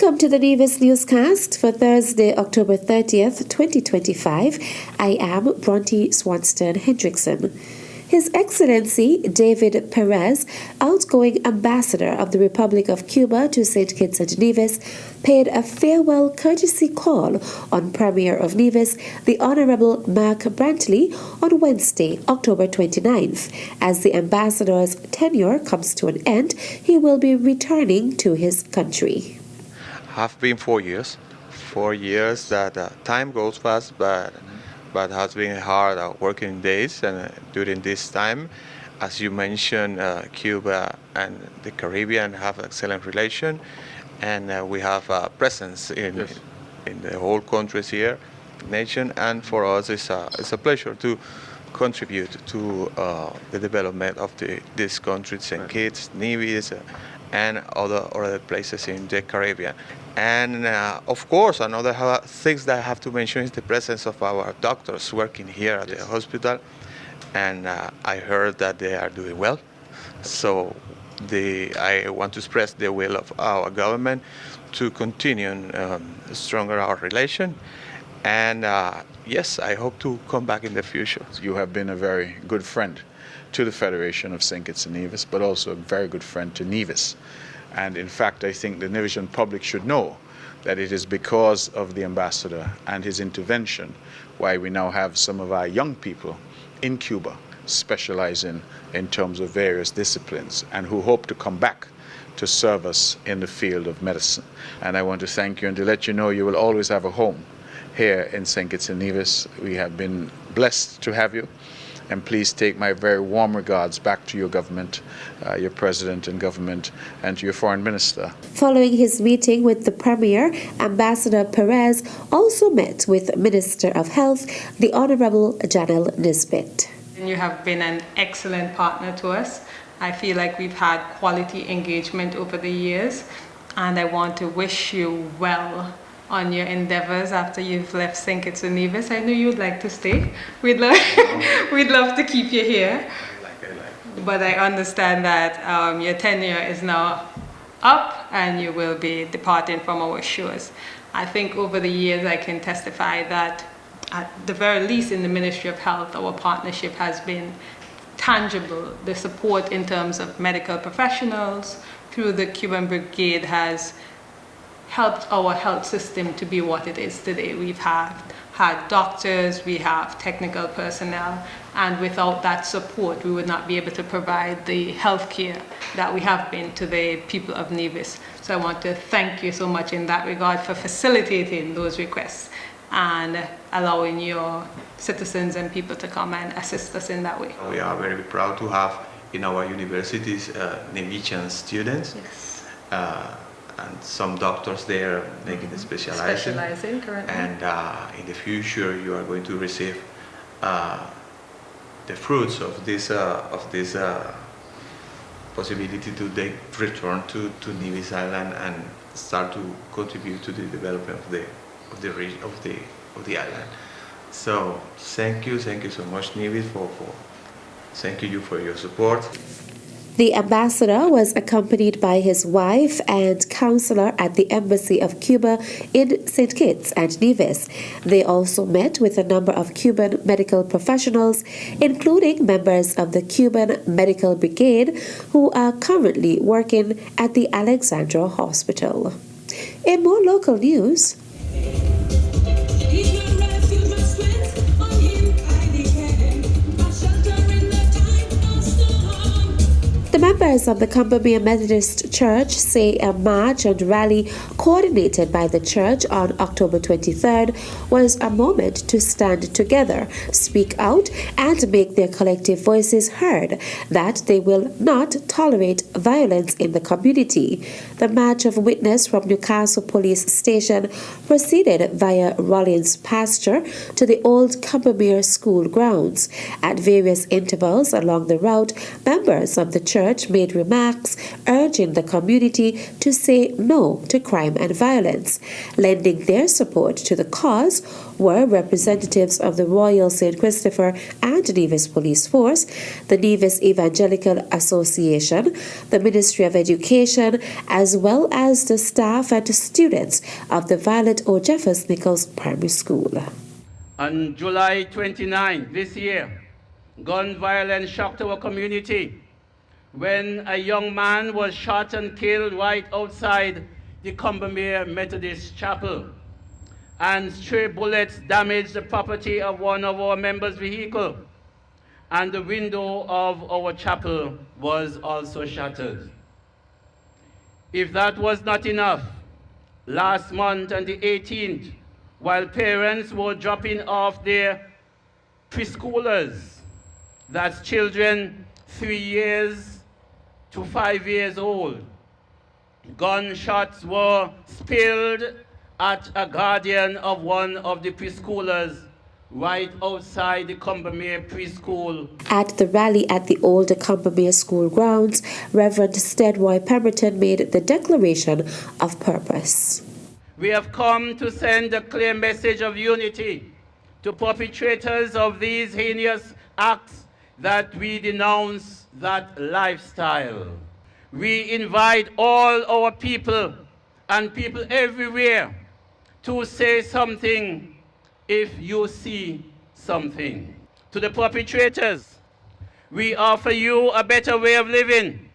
Welcome to the Nevis Newscast for Thursday, October 30th, 2025. I am Bronte Swanston Hendrickson. His Excellency David Perez, Outgoing Ambassador of the Republic of Cuba to St. Kitts and Nevis, paid a farewell courtesy call on Premier of Nevis, the Honorable Mark Brantley, on Wednesday, October 29th. As the ambassador's tenure comes to an end, he will be returning to his country. Have been 4 years. 4 years that time goes fast, but has been hard working days. And during this time, as you mentioned, Cuba and the Caribbean have excellent relation, and we have a presence in the whole countries here, nation. And for us, it's a pleasure to contribute to the development of this country, St. Kitts, Nevis, and other places in the Caribbean. And of course, another things that I have to mention is the presence of our doctors working here at the hospital. And I heard that they are doing well. So I want to express the will of our government to continue stronger our relation. And yes, I hope to come back in the future. You have been a very good friend to the Federation of St. Kitts and Nevis, but also a very good friend to Nevis. And in fact, I think the Nevisian public should know that it is because of the ambassador and his intervention why we now have some of our young people in Cuba specializing in terms of various disciplines and who hope to come back to serve us in the field of medicine. And I want to thank you and to let you know you will always have a home here in St. Kitts and Nevis. We have been blessed to have you. And please take my very warm regards back to your government, your president and government, and to your foreign minister. Following his meeting with the Premier, Ambassador Perez also met with Minister of Health, the Honorable Janelle Nisbet. You have been an excellent partner to us. I feel like we've had quality engagement over the years, and I want to wish you well on your endeavors after you've left St. Kitts and Nevis. I know you'd like to stay. We'd love to keep you here. But I understand that your tenure is now up and you will be departing from our shores. I think over the years I can testify that at the very least in the Ministry of Health, our partnership has been tangible. The support in terms of medical professionals through the Cuban Brigade has helped our health system to be what it is today. We've had doctors, we have technical personnel, and without that support, we would not be able to provide the health care that we have been to the people of Nevis. So I want to thank you so much in that regard for facilitating those requests and allowing your citizens and people to come and assist us in that way. We are very proud to have in our universities Nevisian students. Yes. And some doctors there making specializing currently. And in the future, you are going to receive the fruits of this possibility to return to Nevis Island and start to contribute to the development of the island. So thank you so much, Nevis, thank you for your support. The ambassador was accompanied by his wife and counselor at the Embassy of Cuba in St. Kitts and Nevis. They also met with a number of Cuban medical professionals, including members of the Cuban Medical Brigade, who are currently working at the Alexandra Hospital. In more local news, members of the Combermere Methodist Church say a march and rally coordinated by the church on October 23rd was a moment to stand together, speak out, and make their collective voices heard that they will not tolerate violence in the community. The march of witness from Newcastle Police Station proceeded via Rollins Pasture to the old Combermere School grounds. At various intervals along the route, members of the church made remarks urging the community to say no to crime and violence. Lending their support to the cause were representatives of the Royal St. Christopher and Nevis Police Force, the Nevis Evangelical Association, the Ministry of Education, as well as the staff and students of the Violet O. Jeffers Nichols Primary School. On July 29 this year, gun violence shocked our community when a young man was shot and killed right outside the Combermere Methodist Chapel, and stray bullets damaged the property of one of our members' vehicle, and the window of our chapel was also shattered. If that was not enough, last month on the 18th, while parents were dropping off their preschoolers, that's children 3 years to 5 years old, gunshots were spilled at a guardian of one of the preschoolers right outside the Combermere preschool. At the rally at the old Combermere school grounds, Reverend Steadroy Pemberton made the declaration of purpose. We have come to send a clear message of unity to perpetrators of these heinous acts, that we denounce that lifestyle. We invite all our people and people everywhere to say something if you see something. To the perpetrators, we offer you a better way of living.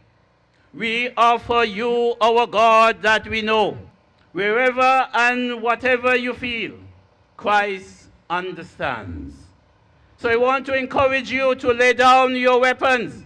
We offer you our God that we know. Wherever and whatever you feel, Christ understands. So I want to encourage you to lay down your weapons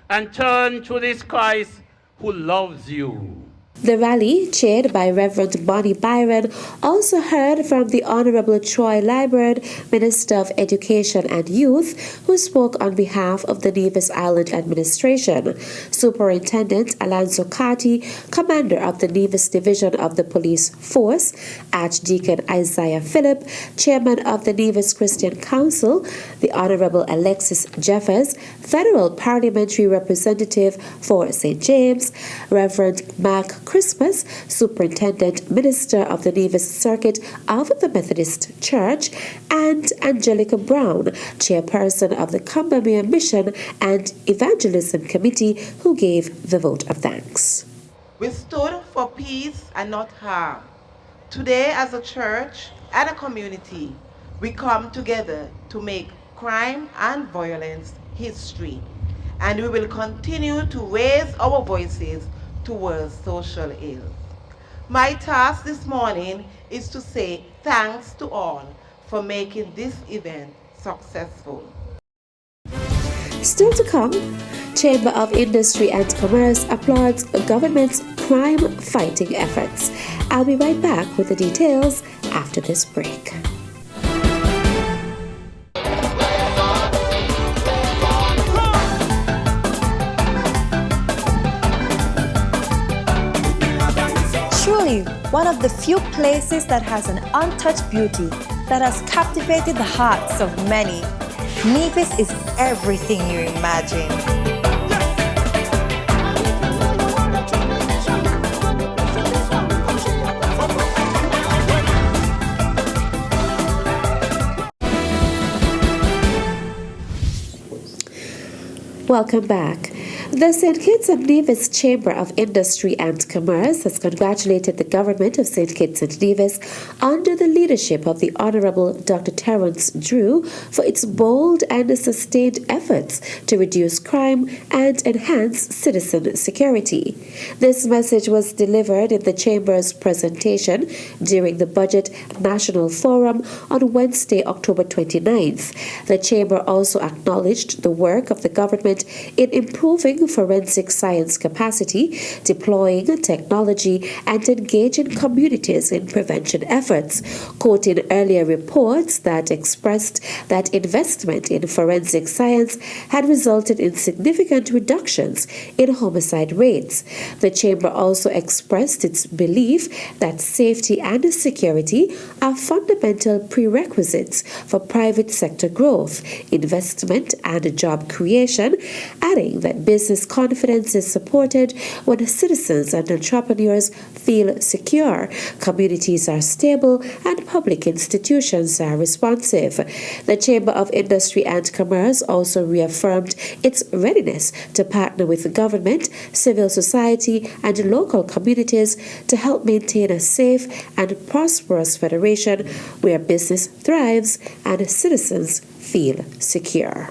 and turn to this Christ who loves you. The rally, chaired by Reverend Bonnie Byron, also heard from the Honorable Troy Liburd, Minister of Education and Youth, who spoke on behalf of the Nevis Island Administration, Superintendent Alonzo Carty, Commander of the Nevis Division of the Police Force, Archdeacon Isaiah Phillip, Chairman of the Nevis Christian Council, the Honorable Alexis Jeffers, Federal Parliamentary Representative for St. James, Reverend Mark Christmas, Superintendent Minister of the Nevis Circuit of the Methodist Church, and Angelica Brown, Chairperson of the Combermere Mission and Evangelism Committee, who gave the vote of thanks. We stood for peace and not harm. Today, as a church and a community, we come together to make crime and violence history, and we will continue to raise our voices towards social ills. My task this morning is to say thanks to all for making this event successful. Still to come, Chamber of Industry and Commerce applauds government's crime-fighting efforts. I'll be right back with the details after this break. Truly, one of the few places that has an untouched beauty that has captivated the hearts of many. Nevis is everything you imagine. Welcome back. The St. Kitts and Nevis Chamber of Industry and Commerce has congratulated the government of St. Kitts and Nevis under the leadership of the Honorable Dr. Terence Drew for its bold and sustained efforts to reduce crime and enhance citizen security. This message was delivered in the Chamber's presentation during the Budget National Forum on Wednesday, October 29th. The Chamber also acknowledged the work of the government in improving forensic science capacity, deploying technology, and engaging communities in prevention efforts, quoting earlier reports that had expressed that investment in forensic science had resulted in significant reductions in homicide rates. The Chamber also expressed its belief that safety and security are fundamental prerequisites for private sector growth, investment, and job creation, adding that business confidence is supported when citizens and entrepreneurs feel secure, communities are stable, and public institutions are responsive. The Chamber of Industry and Commerce also reaffirmed its readiness to partner with the government, civil society, and local communities to help maintain a safe and prosperous federation where business thrives and citizens feel secure.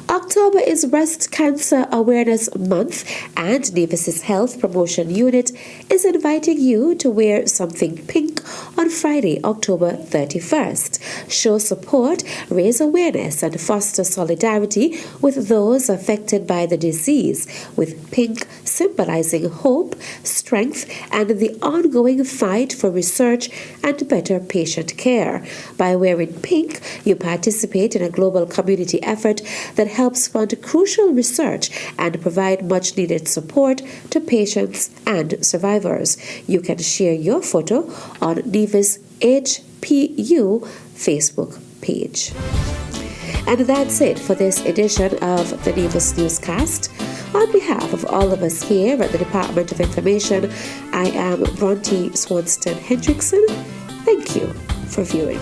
October is Breast Cancer Awareness Month, and Nevis's Health Promotion Unit is inviting you to wear something pink on Friday, October 31st. Show support, raise awareness, and foster solidarity with those affected by the disease, with pink symbolizing hope, strength, and the ongoing fight for research and better patient care. By wearing pink, you participate in a global community effort that helps fund crucial research and provide much-needed support to patients and survivors. You can share your photo on Nevis HPU Facebook page. And that's it for this edition of the Nevis Newscast. On behalf of all of us here at the Department of Information, I am Bronte Swanston Hendrickson. Thank you for viewing.